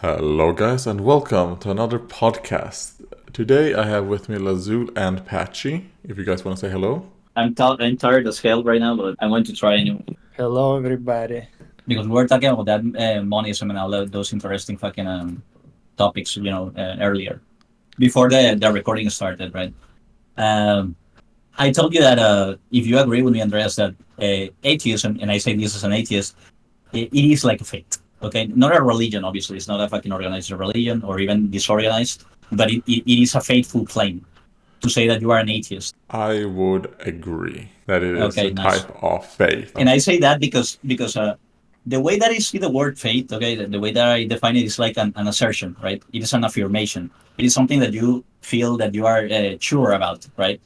Hello guys and welcome to another podcast. Today I have with me Lazul and Patchy, if you guys want to say hello. I'm tired as hell right now, but I'm going to try anyway. Hello, everybody. Because we're talking about that monism and all those interesting fucking topics, earlier. Before the recording started, right? Um, I told you that if you agree with me, Andreas, that atheism, and I say this as an atheist, it is like a faith, okay? Not a religion, obviously. It's not a fucking organized religion or even disorganized, but it is a faithful claim to say that you are an atheist. I would agree that it is Okay, a nice. type of faith. And I say that because the way that I see the word faith, okay, the way that I define it is like an assertion, right? It is an affirmation. It is something that you feel that you are sure about, right?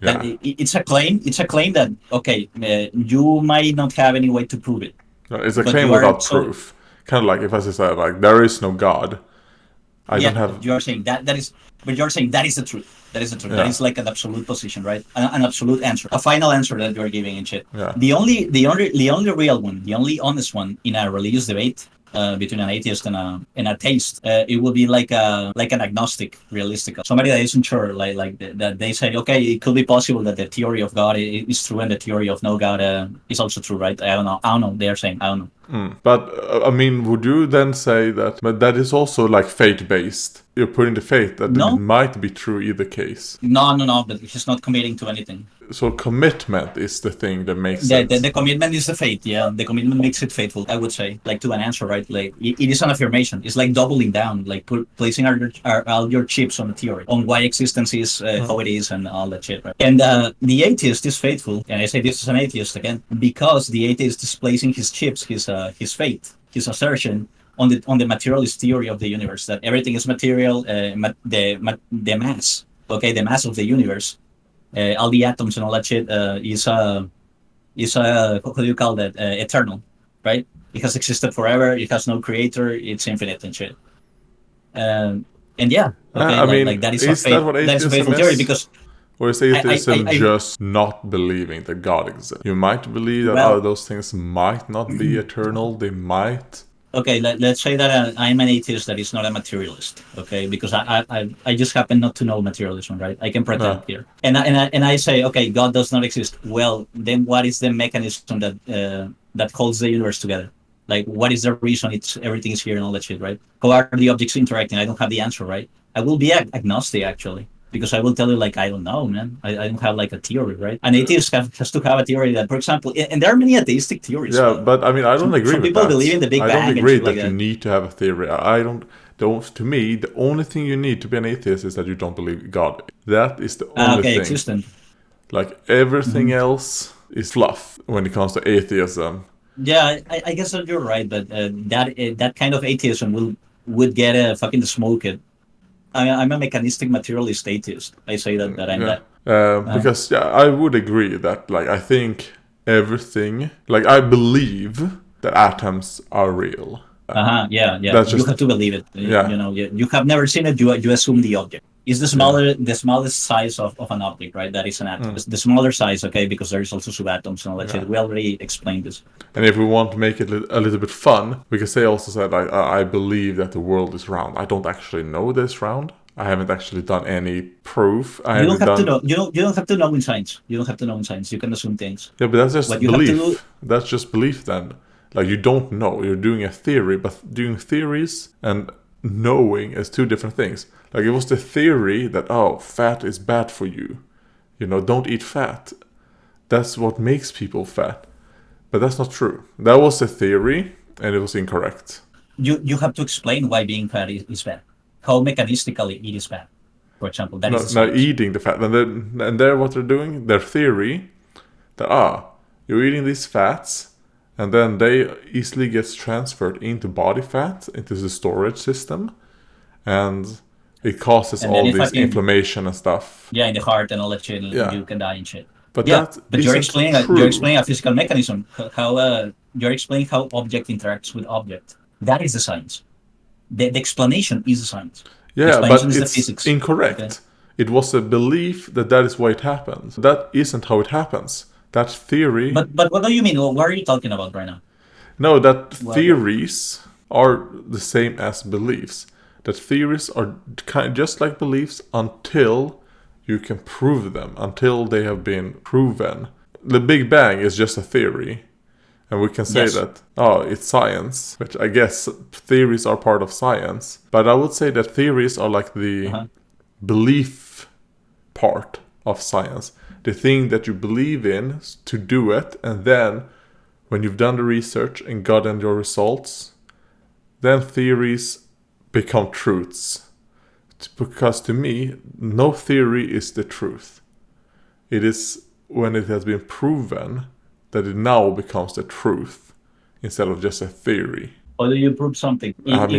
Yeah. It's a claim. It's a claim that okay, you might not have any way to prove it. No, it's a but claim you are without so- proof. Kind of like if I say like there is no God. I don't have. You are saying that is, but you're saying that is the truth. That is the truth. Yeah. That is like an absolute position, right? An absolute answer, a final answer that you're giving and shit. Yeah. The only real one, the only honest one in a religious debate between an atheist and a theist, it will be like an agnostic, realistic, somebody that isn't sure, that they say, okay, it could be possible that the theory of God is true and the theory of no God is also true, right? I don't know. They are saying, I don't know. But I mean, would you then say that? But that is also like faith-based. You're putting the faith that No. it might be true either case. No, but he's not committing to anything. So commitment is the thing that makes The, sense. the commitment is the faith, yeah. The commitment makes it faithful, I would say, like to an answer, right? Like it is an affirmation. It's like doubling down, like placing all your chips on the theory, on why existence is how it is, and all that shit, right? And the atheist is faithful, and I say this as an atheist again, because the atheist is placing his chips, his faith, his assertion on the materialist theory of the universe, that everything is material, the mass, okay, the mass of the universe. All the atoms and all that shit is what do you call that? Eternal, right? It has existed forever. It has no creator. It's infinite and shit. And yeah, okay, I mean, like that is is that what that is a atheism faithful theory is? because Or is atheism I- just not believing that God exists? You might believe that Well- those things might not be eternal. They might. okay, let's say that I'm an atheist that is not a materialist, okay? Because I just happen not to know materialism, right? I can pretend here, and I say, okay, God does not exist. Well, then what is the mechanism that holds the universe together? Like, what is the reason everything is here and all that shit, right? How are the objects interacting? I don't have the answer, right? I will be agnostic actually. Because I will tell you, like, I don't know, man. I don't have like a theory, right? An atheist has to have a theory that, for example, and there are many atheistic theories. Yeah, right? but I mean, I don't agree some with people that. believe in the Big I Bang don't and agree shit that like you that. need to have a theory. I don't. To me, the only thing you need to be an atheist is that you don't believe God. That is the only Okay, thing. existent. Like everything else is fluff when it comes to atheism. Yeah, I guess that you're right, but that kind of atheism would get fucking smoked. I'm a mechanistic materialist atheist. I say that I'm that. Because I would agree that like I think everything, like I believe that atoms are real. Yeah. That's You just- have to believe it. Yeah. You have never seen it. You assume the object. It's the smallest size of an object, right? That is an atom. It's the smaller size, okay, because there is also subatoms and all that shit. We already explained this. And if we want to make it a little bit fun, we can say also that I believe that the world is round. I don't actually know that it's round. I haven't actually done any proof. I You don't haven't have to done. know. You don't have to know in science. You don't have to know in science. You can assume things. Yeah, but that's just What you have to belief. do- That's just belief then. Like you don't know. You're doing a theory, but doing theories and knowing is two different things. Like it was the theory that fat is bad for you. Don't eat fat. That's what makes people fat. But that's not true. That was a theory and it was incorrect. You have to explain why being fat is bad. How mechanistically it is bad. For example, that is the Not science. eating the fat. And they're what they're doing, their theory that you're eating these fats and then they easily gets transferred into body fat, into the storage system, and it causes And then all if this I can- inflammation and stuff. Yeah, in the heart and all that shit, Yeah. you can die and shit. But Yeah, that but you're isn't explaining true. you're explaining a physical mechanism. How you're explaining how object interacts with object. That is the science. The explanation is the science. Yeah, but explanation is the it's physics. incorrect. Okay. It was a belief that is why it happens. That isn't how it happens. That theory. But what do you mean? What are you talking about right now? No, that Well- theories are the same as beliefs. That theories are kind of just like beliefs until you can prove them, until they have been proven. The Big Bang is just a theory. And we can say Yes. that, it's science, which I guess theories are part of science. But I would say that theories are like the belief part of science. The thing that you believe in to do it, and then when you've done the research and gotten your results, then theories become truths. Because to me, no theory is the truth. It is when it has been proven that it now becomes the truth instead of just a theory. How do you prove something? How do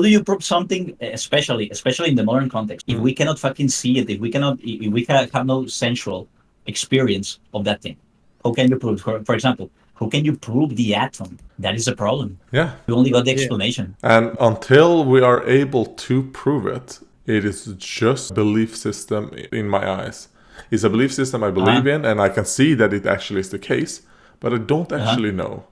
you prove something, especially in the modern context? If we cannot fucking see it, if we have no sensual experience of that thing, how can you prove? For example, how can you prove the atom? That is a problem. Yeah. You only got the explanation. And until we are able to prove it, it is just a belief system in my eyes. It's a belief system I believe in, and I can see that it actually is the case, but I don't actually know.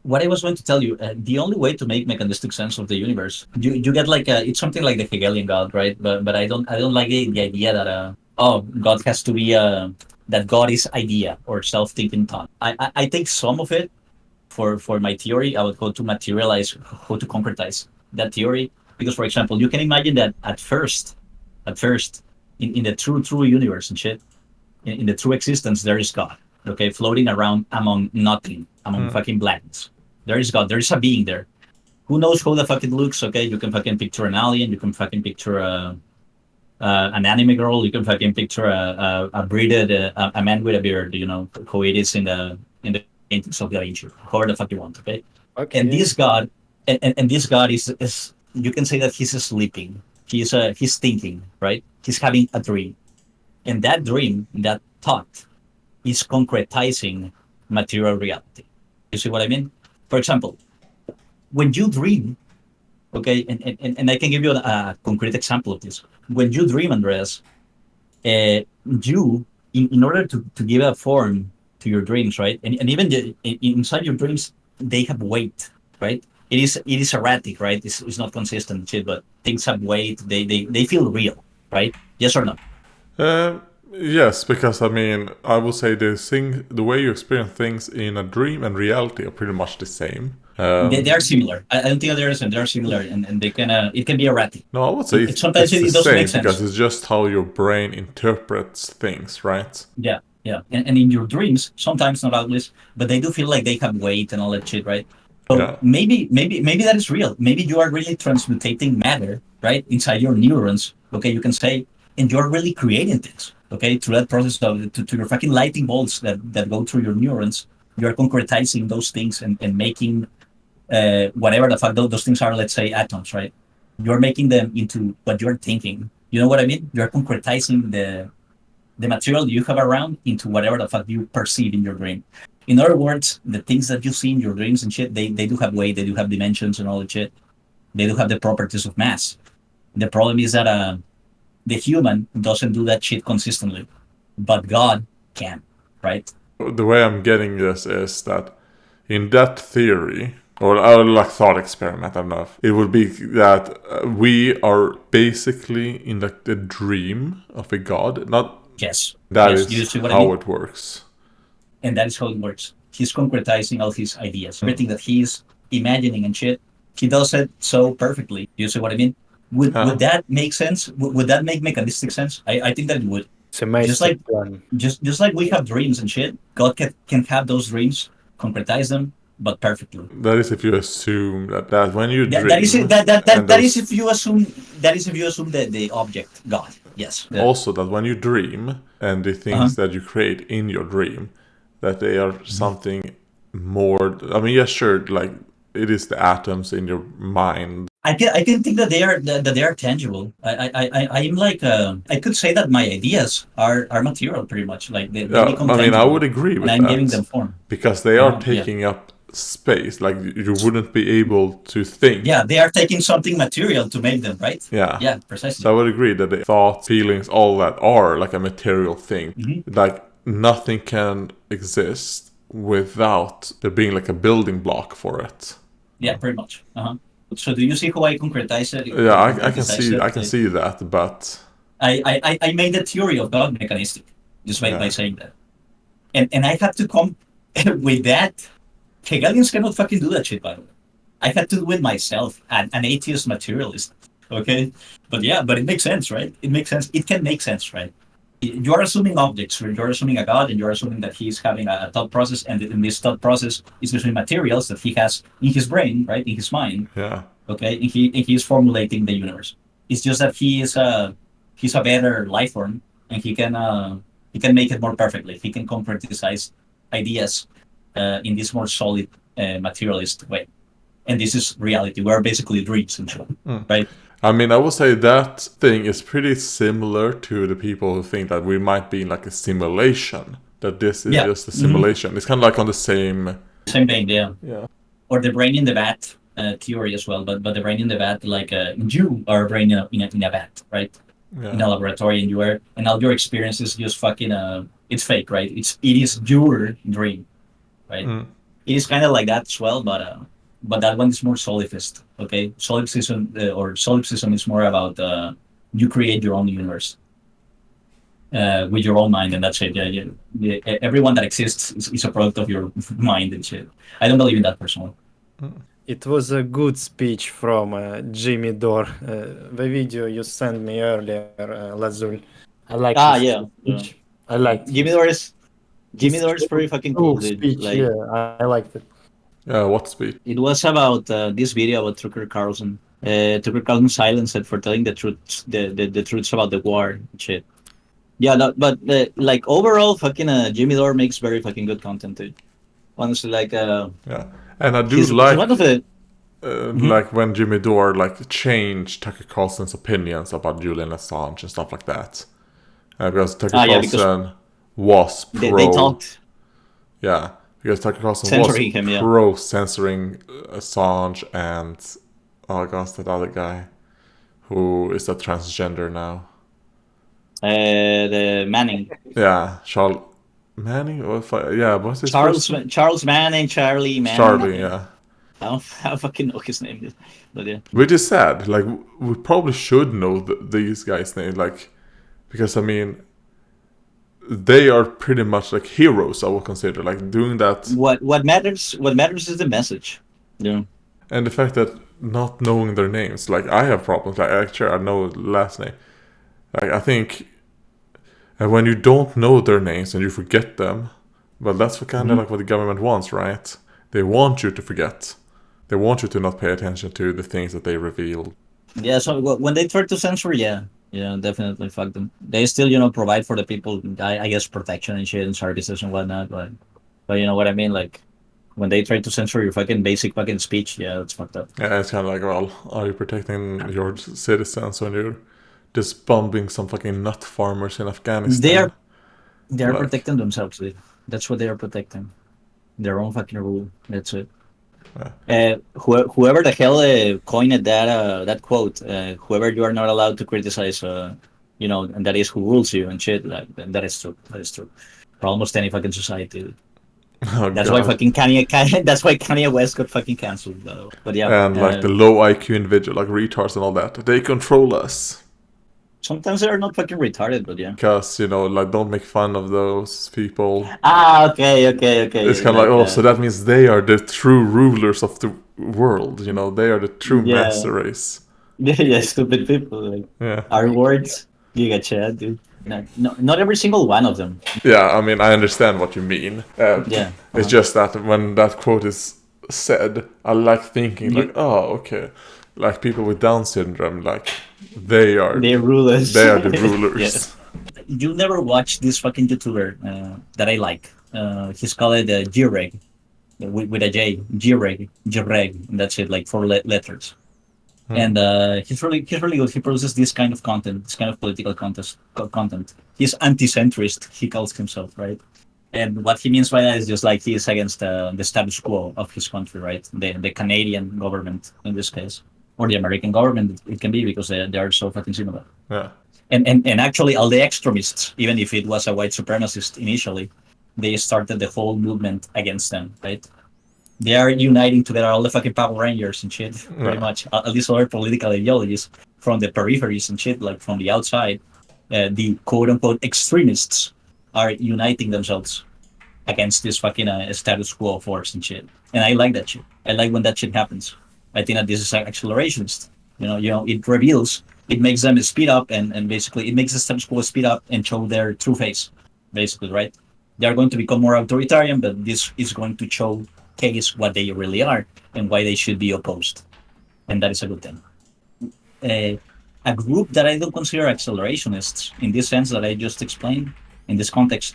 What I was going to tell you, the only way to make mechanistic sense of the universe, you get like it's something like the Hegelian God, right? But I don't like the idea that God has to be that God is idea or self-thinking thought. I take some of it for my theory. I would go to materialize, how to concretize that theory, because for example, you can imagine that at first, in the true universe and shit, in the true existence, there is God, okay, floating around among nothing, among fucking blankness. There is God. There is a being there. Who knows how the fuck it looks? Okay, you can fucking picture an alien. You can fucking picture an anime girl. You can fucking picture a bearded a man with a beard. You know how it is in the paintings of Da Vinci. However the fuck you want. Okay. And this God, and this God is you can say that he's sleeping. He's thinking, right? He's having a dream, and that dream, that thought, is concretizing material reality. You see what I mean? For example, when you dream, okay, and I can give you a concrete example of this. When you dream, Andreas, you, in order to give a form to your dreams, right? And even inside your dreams, they have weight, right? It is erratic, right? It's not consistent shit, but things have weight. They feel real, right? Yes or no? Yes, because I mean, I would say the way you experience things in a dream and reality are pretty much the same. They are similar. I don't think they're similar, and they can it can be erratic. No, I would say Sometimes it the doesn't same make sense. because it's just how your brain interprets things, right? Yeah. And in your dreams, sometimes not always, but they do feel like they have weight and all that shit, right? So maybe that is real. Maybe you are really transmutating matter, right, inside your neurons. Okay, you can say, and you're really creating things. Okay, through that process of to your fucking lightning bolts that go through your neurons, you're concretizing those things and making whatever the fuck those things are. Let's say atoms, right? You're making them into what you're thinking. You know what I mean? You're concretizing the material you have around into whatever the fuck you perceive in your dream. In other words, the things that you see in your dreams and shit, they do have weight, they do have dimensions and all that shit. They do have the properties of mass. The problem is that the human doesn't do that shit consistently, but God can, right? The way I'm getting this is that in that theory, or like thought experiment, I don't know, it would be that we are basically in like the dream of a God, not. Yes. That yes. is how it works. And that is how it works. He's concretizing all his ideas. Everything that he's imagining and shit, he does it so perfectly. You see what I mean? Would that make sense? Would that make mechanistic sense? I think that it would. It's amazing. Just like we have dreams and shit, God can have those dreams, concretize them, but perfectly. That is if you assume that when you dream. That is if you assume the object God. Yes. Also, that when you dream and the things that you create in your dream, that they are something more. I mean, yeah, sure, like it is the atoms in your mind. I can think that they are tangible. I'm like I could say that my ideas are material pretty much. Like they become tangible. I mean, I would agree with and I'm that. giving them form because they are taking up space. Like you wouldn't be able to think. Yeah, they are taking something material to make them, right? Yeah, precisely. So I would agree that the thoughts, feelings, all that are like a material thing. Mm-hmm. Like nothing can exist without there being like a building block for it. Yeah, pretty much. So do you see how I concretize it? Yeah, I can Concretize see it? I can see that, but I made the theory of God mechanistic just by yeah, saying that, and I had to come with that. Hegelians cannot fucking do that shit, by the way. I had to do it myself, an atheist materialist. Okay, but it makes sense, right? It makes sense. It can make sense, right? You're assuming objects, right? You're assuming a God, and you're assuming that he's having a thought process, and in this thought process is using materials that he has in his brain, right, in his mind. yeah, Okay, and he is formulating the universe. It's just that he's a better life form, and he can make it more perfectly. He can concretize ideas in this more solid materialist way. And this is reality. We're basically dreams, and shit, right? I mean, I would say that thing is pretty similar to the people who think that we might be in like a simulation. That this is Yeah, just a simulation. It's kind of like on the same. same thing. Yeah, Yeah. or the brain in the vat theory as well. But the brain in the vat, like you are a brain in a vat, right? In Yeah. a laboratory, and you are, and all your experiences just fucking it's fake, right? It is your dream, right? It is kind of like that as well, but that one is more solipsist. Okay, solipsism or solipsism is more about you create your own universe with your own mind, and that's it. Yeah. Everyone that exists is a product of your mind and shit. I don't believe in that personally. It was a good speech from Jimmy Dore. The video you sent me earlier, Lazul. I like his Yeah. speech. I liked Jimmy his- Dore is Jimmy his Dore is pretty fucking cool, true dude. speech. Like, Yeah, I liked it. Yeah. What speed? it was about this video about Tucker Carlson. Tucker Carlson silenced it for telling the truth, the truths about the war and shit. Yeah, no, but like overall, fucking Jimmy Dore makes very fucking good content, dude. Honestly, like Yeah. And I do he's like one of the like when Jimmy Dore like changed Tucker Carlson's opinions about Julian Assange and stuff like that. Because Tucker yeah, because Carlson was pro. they talked Yeah, because Tucker Carlson censoring was him, yeah. pro censoring Assange and oh gosh, that other guy who is a transgender now. The Manning, Yeah, Charles Manning. Or yeah, what's his first name? Charles Manning, Charlie Manning. Charlie. Yeah. I don't fucking know his name, dude. But yeah. Which is sad. Like we probably should know these guys' names, like because I mean, they are pretty much like heroes. I would consider like doing that. What matters is the message. Yeah. And the fact that not knowing their names, like I have problems. Like actually, I know the last name. Like I think, and when you don't know their names and you forget them, well, that's what kind of like what the government wants, right? They want you to forget. They want you to not pay attention to the things that they reveal. Yeah, so when they try to censor, yeah, definitely fuck them. They still, provide for the people, I guess, protection and shit and services and whatnot, but you know what I mean? Like, when they try to censor your fucking basic fucking speech, yeah, that's fucked up. Yeah, it's kind of like, well, are you protecting your citizens when you're just bombing some fucking nut farmers in Afghanistan? They are Like- protecting themselves, dude. That's what they are protecting. Their own fucking rule. That's it. Whoever the hell coined that quote, whoever you are not allowed to criticize, and that is who rules you and shit. Like, that is true. That is true. For almost any fucking society. Oh, That's God. why fucking Kanye. That's why Kanye West got fucking cancelled. But yeah, And like the low IQ individual, like retards and all that, they control us. sometimes they are not fucking retarded, but yeah. Because, like, don't make fun of those people. Okay. It's kind of like, oh, so that means they are the true rulers of the world. They are the true Yeah. master race. Yeah, stupid people. Like, Yeah. our words, giga chat, dude. No, not every single one of them. Yeah, I mean, I understand what you mean. Yeah. It's just that when that quote is said, I like thinking, like, oh, okay. Like, people with Down syndrome, like, They're rulers. They are the rulers. Yeah. You'll never watch this fucking YouTuber that I like. He's called G-Reg, with a J. G-Reg. And that's it, like 4 letters. And he's really good. He produces this kind of content, this kind of political content. He's anti-centrist, he calls himself, right? And what he means by that is just like he is against the status quo of his country, right? The Canadian government in this case, or the American government. It can be because they are so fucking similar. Yeah. And actually, all the extremists, even if it was a white supremacist initially, they started the whole movement against them, right? They are uniting together all the fucking Power Rangers and shit, pretty much. At least other political ideologies from the peripheries and shit, like from the outside. The quote unquote extremists are uniting themselves against this fucking status quo force and shit. And I like that shit. I like when that shit happens. I think that this is accelerationist. It reveals, it makes them speed up and basically it makes the status quo speed up and show their true face, basically, right? They are going to become more authoritarian, but this is going to showcase what they really are and why they should be opposed. And that is a good thing. A group that I don't consider accelerationists in this sense that I just explained in this context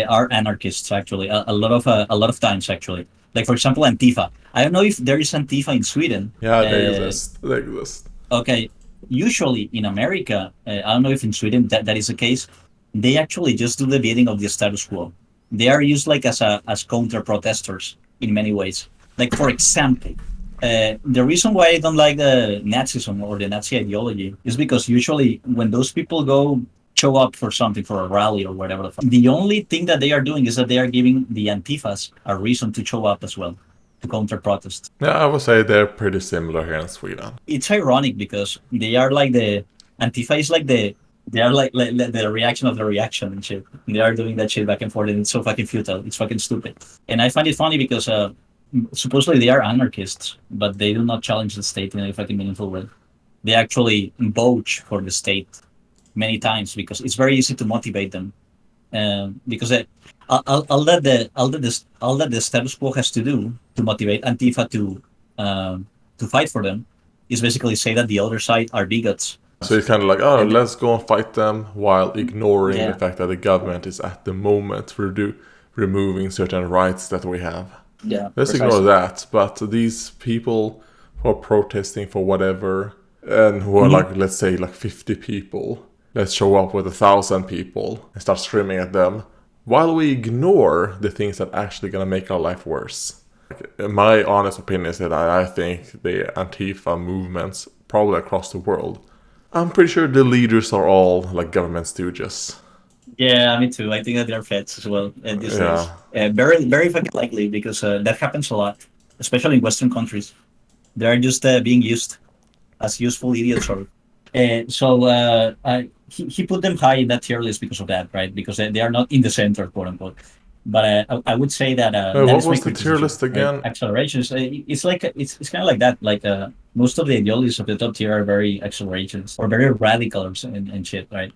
are anarchists, actually. A lot of times, actually. Like, for example, Antifa. I don't know if there is Antifa in Sweden. Yeah, they exist. They exist. Okay. Usually in America, I don't know if in Sweden that is the case, they actually just do the bidding of the status quo. They are used like as counter-protesters in many ways. Like, for example, the reason why I don't like the Nazism or the Nazi ideology is because usually when those people go show up for something, for a rally or whatever, the only thing that they are doing is that they are giving the Antifas a reason to show up as well, to counter-protest. Yeah, I would say they're pretty similar here in Sweden. It's ironic because they are like Antifa is like they are like the reaction of the reaction and shit. They are doing that shit back and forth and it's so fucking futile. It's fucking stupid. And I find it funny because supposedly they are anarchists, but they do not challenge the state in a fucking meaningful way. They actually vouch for the state many times because it's very easy to motivate them. Because all that the status quo has to do to motivate Antifa to fight for them is basically say that the other side are bigots. So it's kind of like, let's go and fight them while ignoring the fact that the government is at the moment removing certain rights that we have. Yeah, let's ignore that. But these people who are protesting for whatever and who are like, let's say, like 50 people, let's show up with 1,000 people and start screaming at them while we ignore the things that are actually going to make our life worse. My honest opinion is that I think the Antifa movements, probably across the world, I'm pretty sure the leaders are all like government stooges. Yeah, me too. I think that they're feds as well these days. Very, very fucking likely because that happens a lot, especially in Western countries. They're just being used as useful idiots. He put them high in that tier list because of that, right? Because they are not in the center, quote unquote. But I would say that. What was the tier list again? Right? Accelerations. It's like it's kind of like that. Like most of the ideologies of the top tier are very accelerations or very radical and shit, right?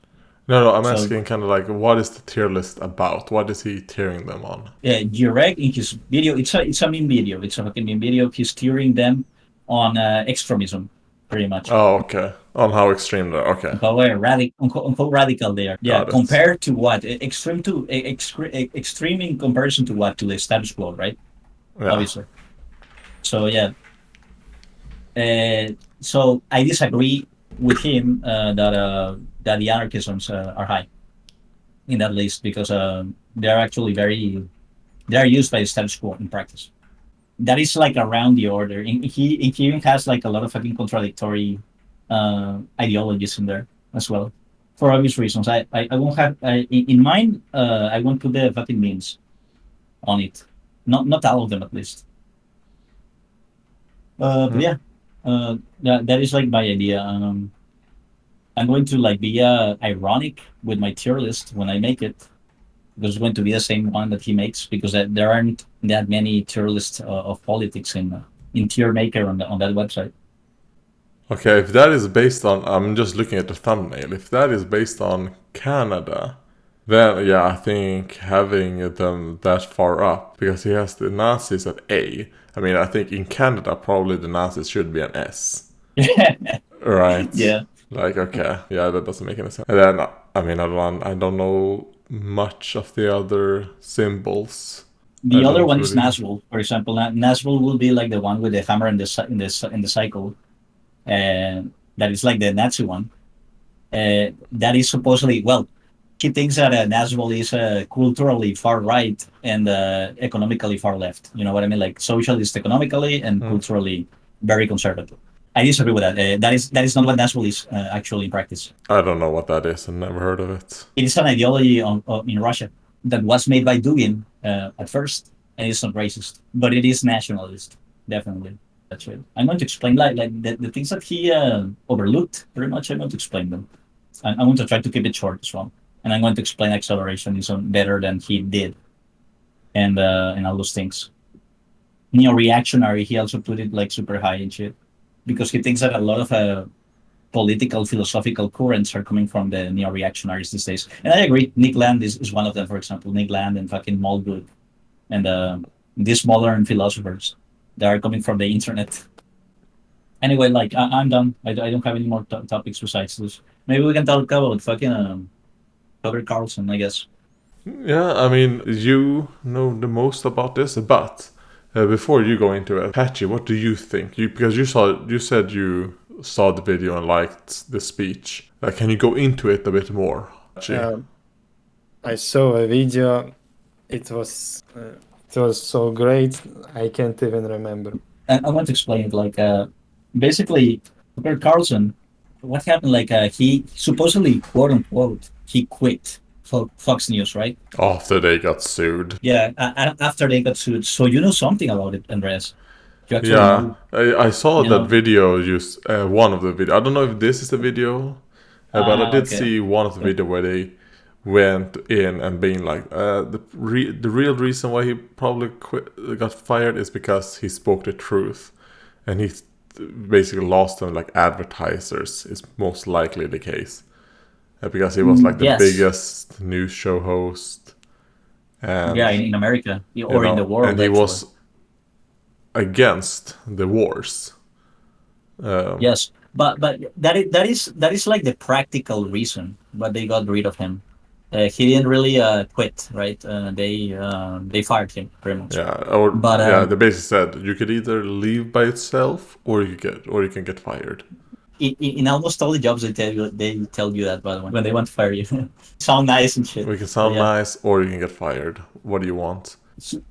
No, I'm asking kind of like, what is the tier list about? What is he tiering them on? Yeah, Jurek in his video, it's a meme video. It's a fucking meme video. He's tiering them on extremism, pretty much. Oh, okay. On how extreme they're, okay. On how radical they are. Yeah, compared to what? Extreme in comparison to what? To the status quo, right? Yeah. Obviously. So, yeah. So, I disagree with him that the anarchisms are high in that list because they are actually they are used by the status quo in practice. That is like around the order. He even has like a lot of fucking contradictory ideologies in there as well, for obvious reasons. I won't have in mine. I won't put the fucking memes on it. Not all of them at least. But yeah, that is like my idea. I'm going to like be ironic with my tier list when I make it, because it's going to be the same one that he makes, because there aren't that many tier lists of politics in Tier Maker on that website. Okay, if that is based on, I'm just looking at the thumbnail. If that is based on Canada, then yeah, I think having them that far up, because he has the Nazis at A. I mean, I think in Canada probably the Nazis should be an S. Right? Yeah. Like, okay, yeah, that doesn't make any sense. And then, I mean, I don't know much of the other symbols. The other one is Nazgul, for example. Nazgul will be like the one with the hammer in the cycle, and that is like the Nazi one. That is supposedly, well, he thinks that Nazgul is culturally far right and economically far left. You know what I mean? Like socialist economically and culturally very conservative. I disagree with that. That is not what Nazgul is actually in practice. I don't know what that is. I've never heard of it. It is an ideology in Russia that was made by Dugin at first, and it's not racist, but it is nationalist, definitely. That's it. I'm going to explain like the things that he overlooked. Pretty much, I'm going to explain them. I'm going to try to keep it short as well, and I'm going to explain accelerationism better than he did, and all those things. Neo-reactionary, he also put it like super high and shit, because he thinks that a lot of political philosophical currents are coming from the neo-reactionaries these days. And I agree, Nick Land is one of them, for example. Nick Land and fucking Malgood and these modern philosophers that are coming from the internet. Anyway, like I'm done. I don't have any more topics besides this. Maybe we can talk about fucking Tucker Carlson, I guess. Yeah, I mean, you know the most about this, but before you go into it, Patchy, what do you think? Because you said you saw the video and liked the speech. Can you go into it a bit more? I saw a video. It was so great. I can't even remember. I want to explain it. Like, basically, Tucker Carlson, what happened? Like, he supposedly, quote unquote, he quit Fox News, right? After they got sued. Yeah, after they got sued. So you know something about it, Andreas. You actually Yeah, know, I saw you that know. video. One of the video. I don't know if this is the video, but I did Okay. see one of the video where they went in and being like, the real reason why he probably got fired is because he spoke the truth, and he basically lost them like advertisers. Is most likely the case, because he was like the Yes. biggest news show host, and Yeah, in America or in the world. and he actually. was against the wars. Yes, but that is like the practical reason why they got rid of him. He didn't really quit, right? They fired him pretty much. Yeah, But they basically said you could either leave by itself or you can get fired. in almost all the jobs they tell you that, by the way, when they want to fire you. Sound nice and shit. We can sound Yeah. nice or you can get fired. What do you want?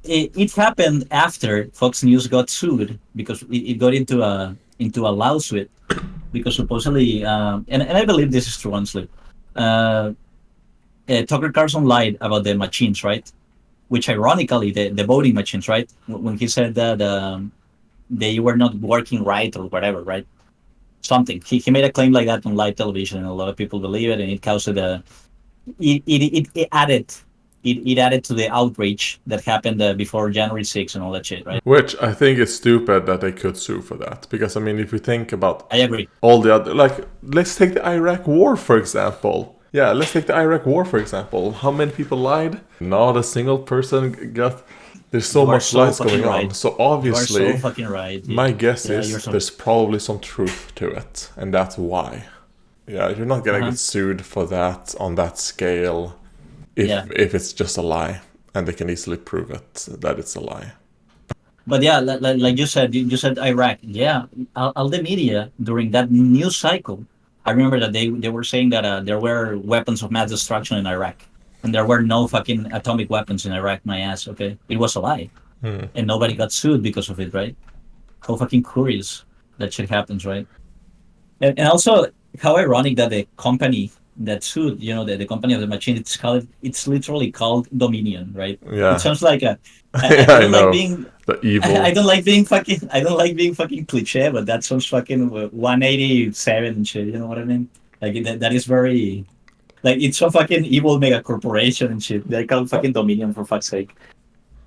It happened after Fox News got sued because it got into a lawsuit because supposedly and I believe this is true, honestly. Tucker Carlson lied about the machines, right? Which ironically, the voting machines, right? When he said that they were not working right or whatever, right? Something. He made a claim like that on live television, and a lot of people believe it, and it caused it added to the outrage that happened before January 6th and all that shit, right? Which I think is stupid that they could sue for that. Because, I mean, if you think about I agree. all the other... let's take the Iraq War, for example. Yeah, let's take the Iraq War, for example. How many people lied? Not a single person got... There's so You are much so lies fucking going on. right. So You are obviously, so fucking right. my guess Yeah, is you're so- there's probably some truth to it. And that's why. Yeah, you're not gonna get sued for that on that scale if it's just a lie. And they can easily prove it, that it's a lie. But yeah, like you said Iraq. Yeah, all the media during that news cycle, I remember that they were saying that there were weapons of mass destruction in Iraq, and there were no fucking atomic weapons in Iraq. My ass, okay, it was a lie, and nobody got sued because of it, right? How fucking curious that shit happens, right? And also how ironic that the company that sued, the company of the machine, it's literally called Dominion, right? Yeah. It sounds like I Yeah, I don't know. like being The evil. I don't like being fucking cliche, but that sounds fucking 187 and shit. You know what I mean? Like that is very, like, it's a fucking evil mega corporation and shit. They call it fucking Dominion, for fuck's sake.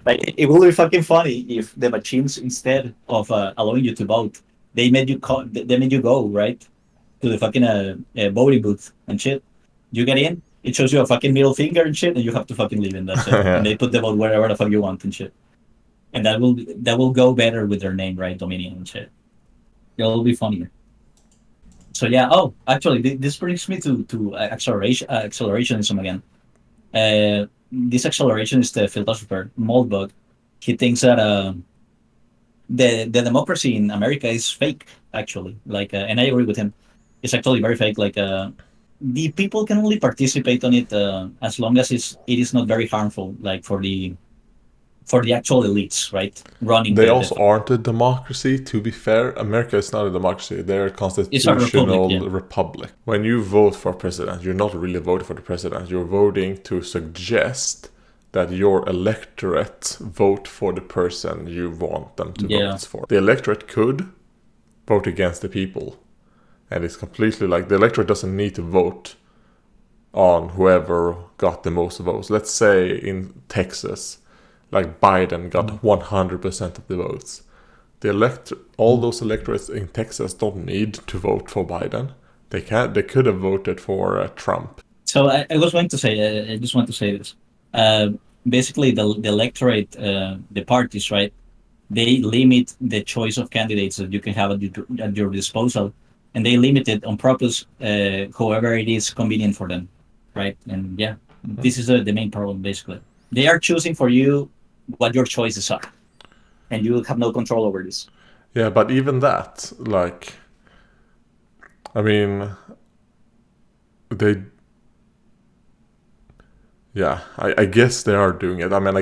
Like, it would be fucking funny if the machines, instead of allowing you to vote, they made you go right to the fucking voting booth and shit. You get in, it shows you a fucking middle finger and shit, and you have to fucking leave, and that's it. Yeah. And they put the vote wherever the fuck you want and shit. And that will go better with their name, right? Dominion and shit. It'll be funnier. So yeah. Oh, actually, this brings me to accelerationism again. This accelerationist philosopher Moldbug, he thinks that the democracy in America is fake. Actually, like, and I agree with him. It's actually very fake. Like, the people can only participate on it as long as it is not very harmful, like for the actual elites, right? Running. They also aren't a democracy, to be fair. America is not a democracy. They're a constitutional republic. When you vote for president, you're not really voting for the president. You're voting to suggest that your electorate vote for the person you want them to Yeah. vote for. The electorate could vote against the people. And it's completely like the electorate doesn't need to vote on whoever got the most votes. Let's say in Texas, like Biden got 100% of the votes. All those electorates in Texas don't need to vote for Biden. They could have voted for Trump. So I was going to say, I just want to say this. Basically, the electorate, the parties, right? They limit the choice of candidates that you can have at your disposal, and they limit it on purpose, however it is convenient for them, right? And yeah, this is the main problem. Basically, they are choosing for you what your choices are, and you have no control over this. Yeah, but even that, like, I mean, I guess they are doing it. I mean,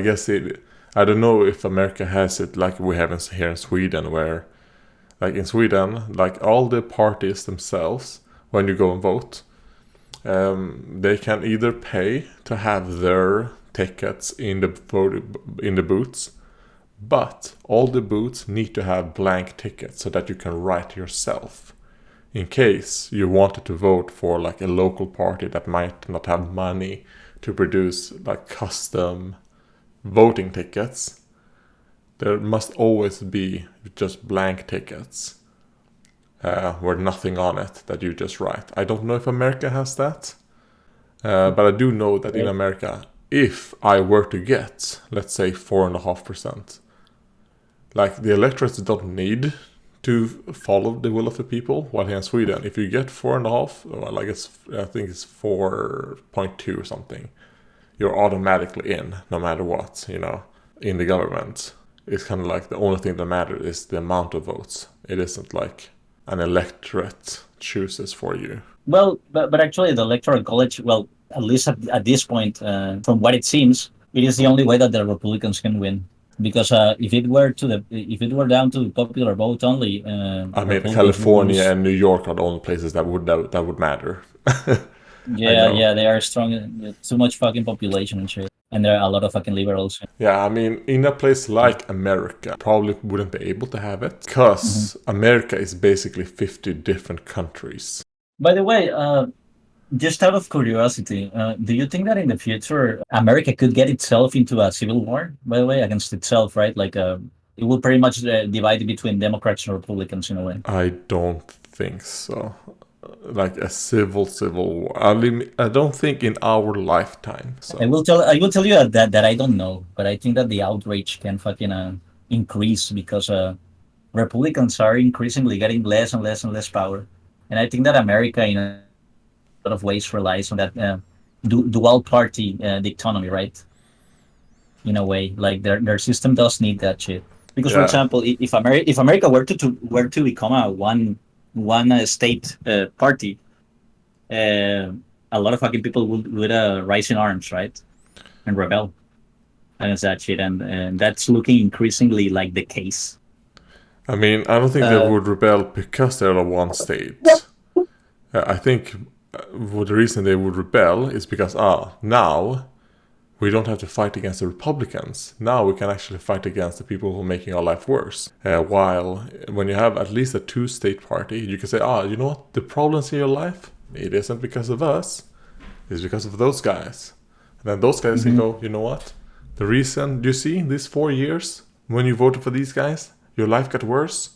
I don't know if America has it like we have here in Sweden, where, like in Sweden, like all the parties themselves, when you go and vote, they can either pay to have their tickets in the booths, but all the booths need to have blank tickets so that you can write yourself. In case you wanted to vote for like a local party that might not have money to produce like custom voting tickets, there must always be just blank tickets with nothing on it that you just write. I don't know if America has that, but I do know that in America, if I were to get, let's say, 4.5%, like the electorates don't need to follow the will of the people. While here in Sweden, if you get 4.5, well, I think it's 4.2 or something, you're automatically in, no matter what, in the government. It's kind of like the only thing that matters is the amount of votes. It isn't like an electorate chooses for you. Well, but actually, the electoral college, well, at least at this point, from what it seems, it is the only way that the Republicans can win. Because if it were down to popular vote only, I mean, California and New York are the only places that would matter. Yeah, they are strong. Too much fucking population and shit, and there are a lot of fucking liberals. Yeah, I mean, in a place like America, probably wouldn't be able to have it because America is basically 50 different countries. By the way, just out of curiosity, do you think that in the future America could get itself into a civil war? By the way, against itself, right? Like it will pretty much divide between Democrats and Republicans in a way. I don't think so. Like a civil war. I don't think in our lifetime. So. I will tell you that I don't know, but I think that the outrage can fucking increase because Republicans are increasingly getting less and less and less power, and I think that America in a lot of ways relies on that dual party dictonomy, right? In a way, like their system does need that shit. Because, for example, if America were to become a one state party, a lot of fucking people would rise in arms, right, and rebel against that shit, and that's looking increasingly like the case. I mean, I don't think they would rebel because they're a one state. I think the reason they would rebel is because now we don't have to fight against the Republicans. Now we can actually fight against the people who are making our life worse. While when you have at least a two-state party, you can say, you know what? The problems in your life, it isn't because of us. It's because of those guys. And then those guys can go, you know what? The reason, you see, these 4 years, when you voted for these guys, your life got worse,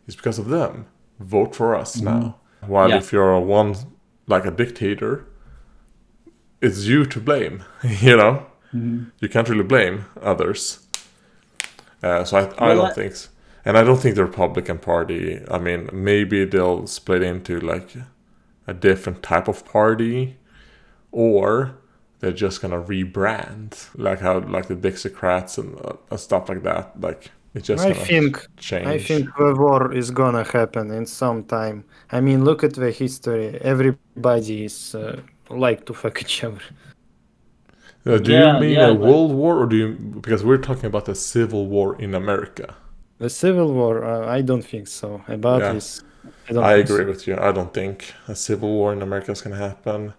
is because of them. Vote for us now. While if you're like a dictator, it's you to blame, You can't really blame others. So I don't think so. And I don't think the Republican Party, I mean, maybe they'll split into like a different type of party, or they're just gonna rebrand, like how like the Dixiecrats and stuff like that. Like it's just change. I think the war is gonna happen in some time. I mean, look at the history. Everybody is like to fuck each other. Do you mean a world war, or because we're talking about a civil war in America? The civil war, I don't think so. About this, I agree with you. I don't think a civil war in America is going to happen.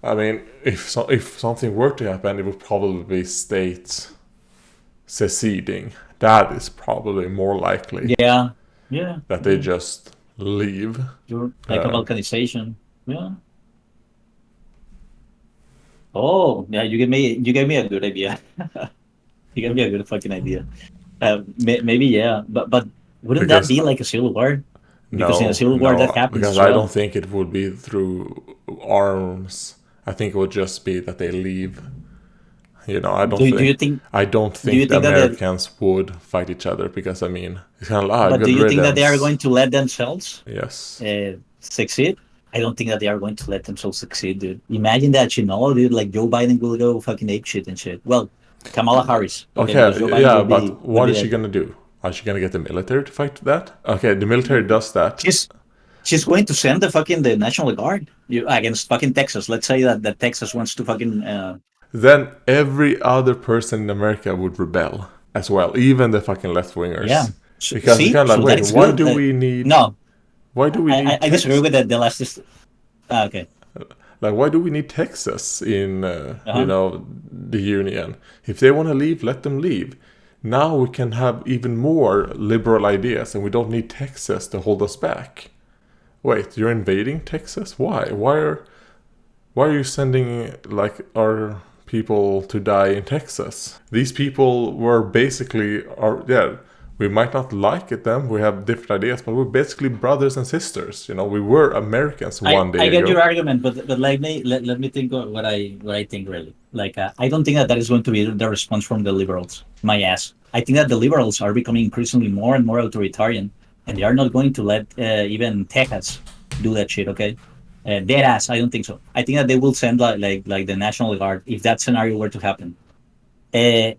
I mean, if something were to happen, it would probably be states seceding. That is probably more likely Yeah. that they just leave. You're like a balkanization. Yeah. Oh, yeah. You gave me a good idea. You gave me a good fucking idea. Maybe yeah, but wouldn't that Because be like a civil war? Because in a no, civil war that happens because as I well. don't think it would be through arms. I think it would just be that they leave. You know, Do you think? I don't Do you think the think that? Americans would fight each other because I mean it's kind of But do good you think that they are riddance. going to let themselves Yes. succeed? I don't think that they are going to let themselves succeed, dude. Imagine that, dude. Like Joe Biden will go fucking ape shit and shit. Well, Kamala Harris. Okay, because Joe Okay, Biden yeah, will be but what is she dead. gonna do? Are she gonna get the military to fight that? Okay, the military does that. She's going to send the National Guard against fucking Texas. Let's say that Texas wants to fucking Then every other person in America would rebel as well, even the fucking left yeah. wingers. Because it's See, kind of so like, that wait, is good. why do we need I disagree Texas? with the last. Okay. Like, why do we need Texas in, Uh-huh. the union? If they want to leave, let them leave. Now we can have even more liberal ideas, and we don't need Texas to hold us back. Wait, you're invading Texas? Why? Why are you sending like our people to die in Texas? These people were basically we might not like it them, we have different ideas, but we're basically brothers and sisters. You know, we were Americans one day I get ago. your argument, but let me think what I think really. Like I don't think that is going to be the response from the liberals. My ass. I think that the liberals are becoming increasingly more and more authoritarian, and they are not going to let even Texas do that shit. Okay, dead ass. I don't think so. I think that they will send like the National Guard if that scenario were to happen. Uh,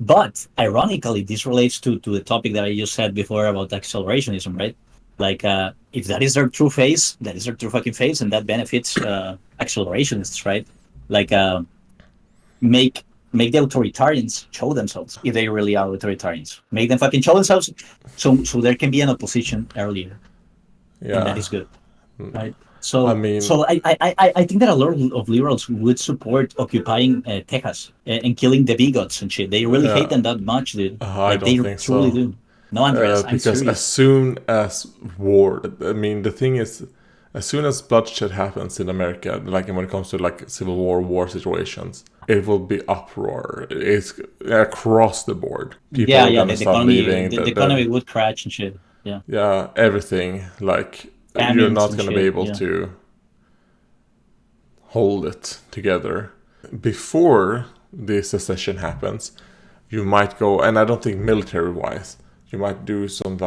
but ironically, this relates to the topic that I just said before about accelerationism, right? Like, if that is their true face, that is their true fucking face, and that benefits accelerationists, right? Like, make the authoritarians show themselves if they really are authoritarians. Make them fucking show themselves, so there can be an opposition earlier, and that Yeah, is good, right? I So, mean, so I think that a lot of liberals would support occupying Texas and killing the bigots and shit. They really hate yeah, them that much, dude. I Like don't they think truly so. do. No, Andreas, I'm Because as serious. soon as war, I mean, the thing is, as soon as bloodshed happens in America, like when it comes to like civil war situations, it will be uproar. It's across the board. People Yeah, are yeah. gonna The start economy, leaving. the economy would crash and shit. Yeah, Yeah, everything. Like you're famines not and gonna be shit. able Yeah. to hold it together. Before the secession happens, you might go, and I don't think military wise, you might do some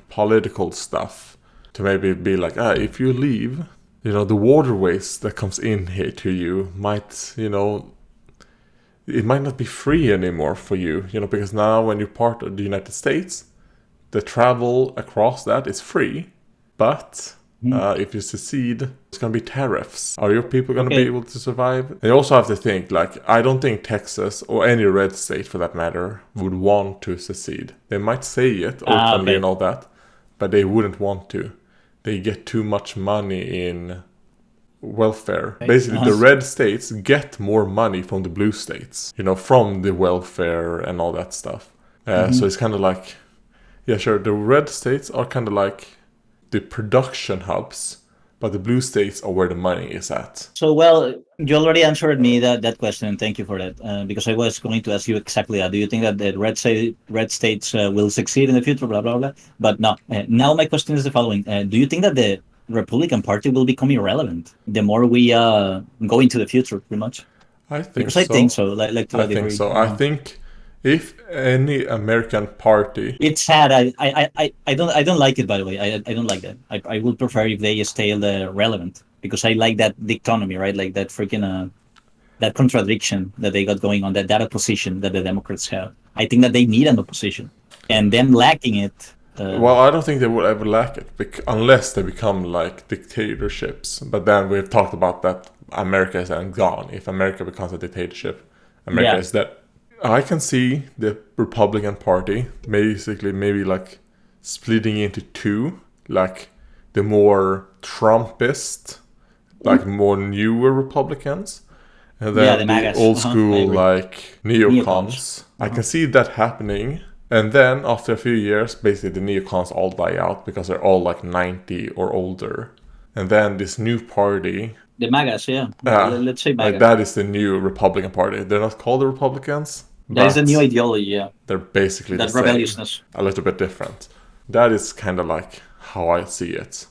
political stuff to maybe be like, if you leave, the waterways that comes in here to you might, it might not be free anymore for you, because now when you're part of the United States, the travel across that is free, but if you secede, it's going to be tariffs. Are your people going to be Okay. able to survive? And you also have to think, like, I don't think Texas, or any red state for that matter, would want to secede. They might say it openly Okay. and all that, but they wouldn't want to. They get too much money in welfare. Basically, the red states get more money from the blue states, from the welfare and all that stuff. So it's kind of like, yeah, sure, the red states are kind of like the production hubs, but the blue states are where the money is at. So, well, you already answered me that question, and thank you for that. Because I was going to ask you exactly that. Do you think that the red states will succeed in the future? Blah blah blah. But no. Now my question is the following: do you think that the Republican Party will become irrelevant the more we go into the future, pretty much? I think Because so. I think so. Like to I a think degree. so. I think if any American party, It's sad. I don't like it. By the way, I don't like that. I would prefer if they stay relevant because I like that dichotomy, right? Like that freaking that contradiction that they got going on, that opposition that the Democrats have. I think that they need an opposition, and them lacking it. well, I don't think they will ever lack it unless they become like dictatorships. But then we've talked about that America is then gone. If America becomes a dictatorship, America Yeah. is dead. I can see the Republican Party basically maybe like splitting into two, like the more Trumpist like more newer Republicans, and Yeah, then the the MAGAs. old I school agree. like neocons. Neocons. I can see that happening. And then after a few years, basically the neocons all die out because they're all like 90 or older. And then this new party, The MAGAs, yeah. Let's say like MAGA. that is the new Republican Party. They're not called the Republicans, That is the but new ideology, yeah. they're basically That the same, rebelliousness. a little bit different. That is kind of like how I see it.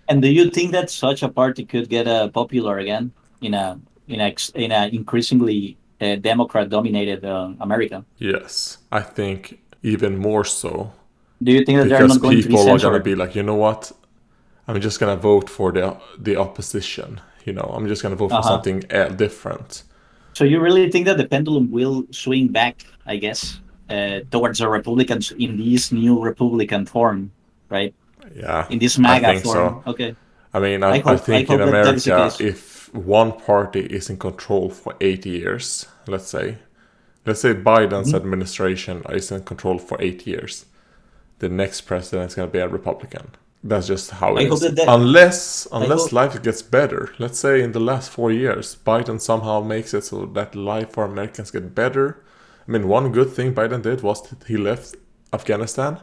And do you think that such a party could get popular again in a increasingly Democrat-dominated America? Yes, I think even more so, Do you think that they're because not going to be people are gonna censored? be like, you know what? I'm just gonna vote for the opposition. You know, I'm just gonna vote for something different. So you really think that the pendulum will swing back, I guess, towards the Republicans in this new Republican form, right? Yeah, In this I MAGA think form. so. Okay. I mean, I I think in hope that is the America, case. if one party is in control for 8 years, let's say Biden's administration is in control for 8 years, the next president is going to be a Republican. That's just how I it hope is. that- Unless hope- life gets better. Let's say in the last 4 years, Biden somehow makes it so that life for Americans get better. I mean, one good thing Biden did was that he left Afghanistan,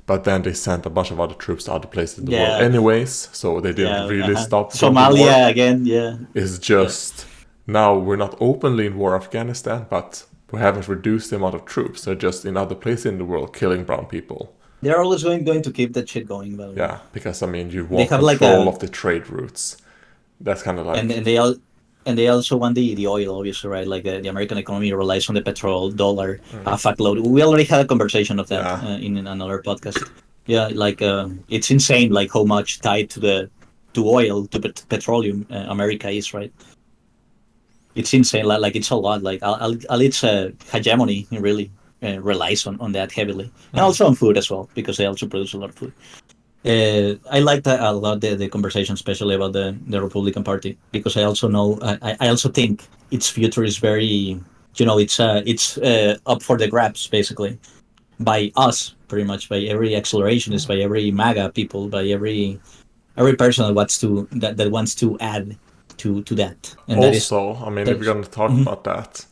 but then they sent a bunch of other troops to other places in the world anyways, so they didn't really stop the war. Somalia again, yeah. It's just now we're not openly in war Afghanistan, but we haven't reduced the amount of troops. They're just in other places in the world killing brown people. They're always going to keep that shit going, by the way. Yeah, because I mean you want have control like of the trade routes. That's kind of like and they also want the oil, obviously, right? Like the American economy relies on the petrol, dollar, a fuckload. We already had a conversation of that in another podcast. Yeah, like it's insane, like how much tied to oil, to petroleum, America is, right? It's insane. Like it's a lot. Like its hegemony really relies on that heavily, and also on food as well, because they also produce a lot of food. I liked a lot the conversation, especially about the Republican Party, because I also know I also think its future is very, it's up for the grabs, basically, by us, pretty much, by every accelerationist, by every MAGA people, by every person that wants to add to that. And also, I mean, if we're gonna talk about that,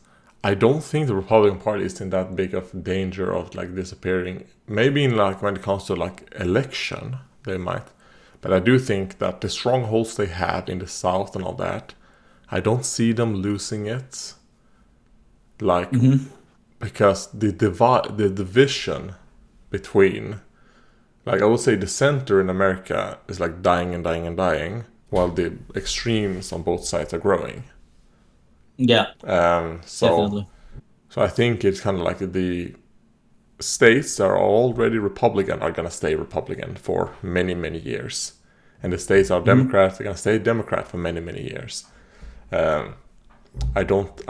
I don't think the Republican Party is in that big of danger of like disappearing. Maybe in like when it comes to like election, they might. But I do think that the strongholds they have in the South and all that, I don't see them losing it. Like because the division between, like I would say, the center in America is like dying and dying and dying, while the extremes on both sides are growing. Yeah. So I think it's kind of like the states that are already Republican are going to stay Republican for many, many years. And the states that are Democrats are going to stay Democrat for many, many years. I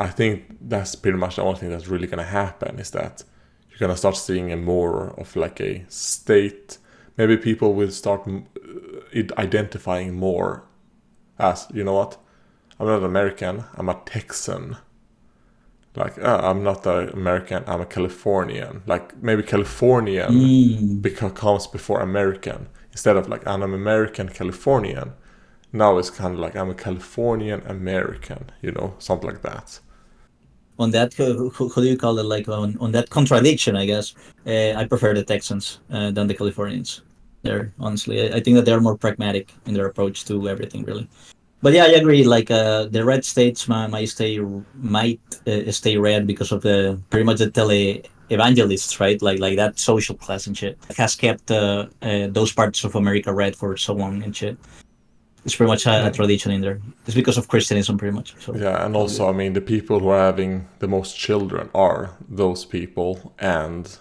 think that's pretty much the only thing that's really going to happen, is that you're going to start seeing a more of like a state. Maybe people will start identifying more as, you know what, I'm not American, I'm a Texan. Like, I'm not an American, I'm a Californian. Like, maybe Californian comes before American. Instead of like, I'm an American Californian. Now it's kind of like, I'm a Californian American, something like that. On that, how do you call it? Like, on that contradiction, I guess, I prefer the Texans than the Californians. Honestly, I think that they're more pragmatic in their approach to everything, really. But yeah, I agree. Like the red states might stay red because of pretty much the tele-evangelists, right? Like that social class and shit has kept those parts of America red for so long and shit. It's pretty much a tradition in there. It's because of Christianism, pretty much. So, yeah, and also, I mean, the people who are having the most children are those people, and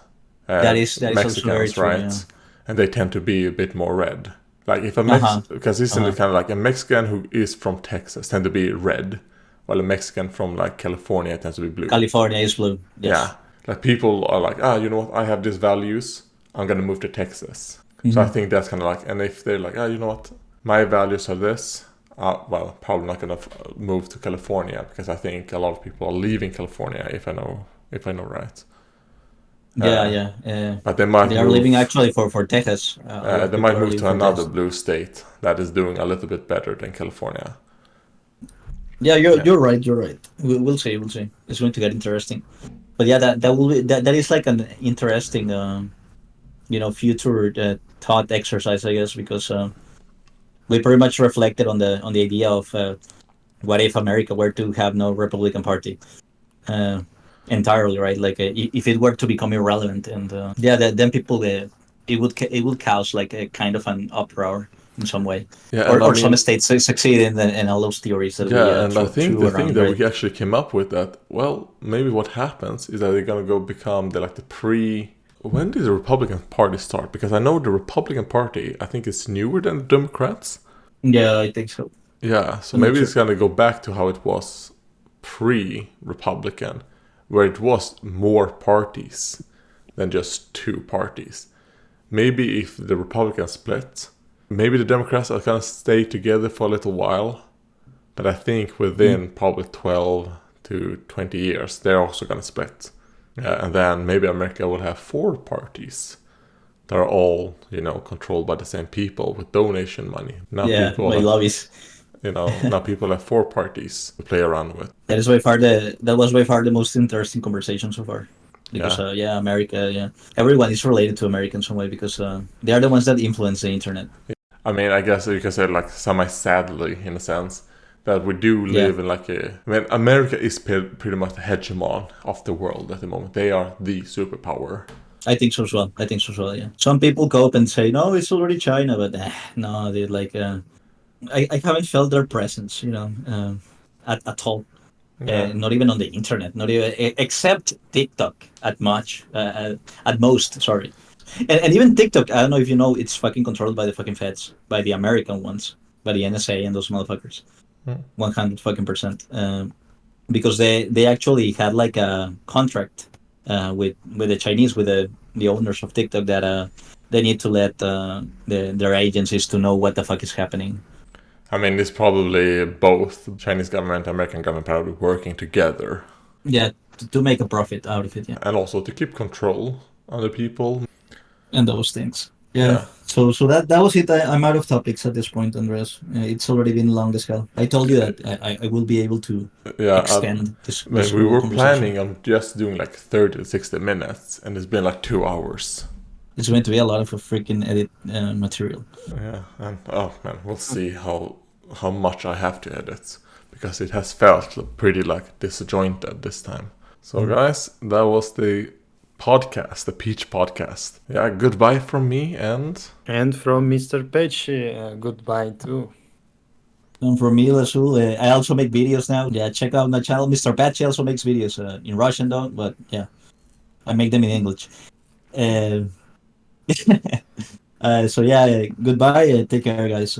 that is Mexicans, true, right? Yeah. And they tend to be a bit more red. Like if because isn't it kind of like a Mexican who is from Texas tend to be red, while a Mexican from like California tends to be blue. California is blue. Yes. Yeah, like people are like, you know what? I have these values. I'm gonna move to Texas. So I think that's kind of like, and if they're like, you know what? My values are this. Well, probably not gonna move to California, because I think a lot of people are leaving California. If I know right. But they are leaving actually for Texas. They might move to another blue state that is doing a little bit better than California. Yeah, Yeah. you're right. You're right. We'll see. We'll see. It's going to get interesting. But yeah, that will be, that is like an interesting future thought exercise, I guess, because we pretty much reflected on the idea of what if America were to have no Republican Party uh, entirely, right? Like if it were to become irrelevant, and yeah, then people it would cause like a kind of an uproar in some way, Yeah, or and I some mean, states succeed in all those theories that we yeah, and I think threw the thing around, that right? we actually came up with that, well, maybe what happens is that they're gonna go become the pre. When did the Republican Party start? Because I know the Republican Party, I think it's newer than the Democrats. Yeah, I think so. Yeah, so I'm not maybe sure. it's gonna go back to how it was pre-Republican, where it was more parties than just two parties. Maybe if the Republicans split, maybe the Democrats are gonna stay together for a little while, but I think within probably 12 to 20 years, they're also gonna split. Yeah, and then maybe America will have four parties that are all, controlled by the same people with donation money. Now Yeah, people my have, lobbies. now people have four parties to play around with. That was by far the most interesting conversation so far. Because Yeah. yeah, America, yeah, everyone is related to America in some way because they are the ones that influence the internet. I mean, I guess you can say like semi-sadly in a sense that we do Yeah. live in America is pretty much the hegemon of the world at the moment. They are the superpower. I think so as well. I think so as well. Yeah. Some people go up and say, "No, it's already China," but no, they like. I haven't felt their presence, at all. Yeah. Not even on the internet, not even except TikTok at most. Sorry, and even TikTok. I don't know if you know, it's fucking controlled by the fucking feds, by the American ones, by the NSA and those motherfuckers. 100 fucking percent. Because they actually had like a contract with the Chinese, with the owners of TikTok, that they need to let their agencies to know what the fuck is happening. I mean, it's probably both Chinese government and American government probably working together. Yeah, to make a profit out of it. Yeah, And also to keep control on the people. and those things. Yeah. Yeah. So that was it. I'm out of topics at this point, Andreas. It's already been long as hell. I told you that I will be able to Yeah. extend this We whole were conversation. planning on just doing like 30 to 60 minutes, and it's been like 2 hours. It's going to be a lot of freaking edit material. Yeah, and oh man, we'll see how much I have to edit, because it has felt pretty like disjointed this time. So guys, that was the podcast, the Peach podcast. Yeah, goodbye from me And from Mr. Peach, goodbye too. And for me, Lasul, I also make videos now. Yeah, check out my channel. Mr. Patchy also makes videos in Russian though, but yeah, I make them in English. So yeah, goodbye. Take care, guys.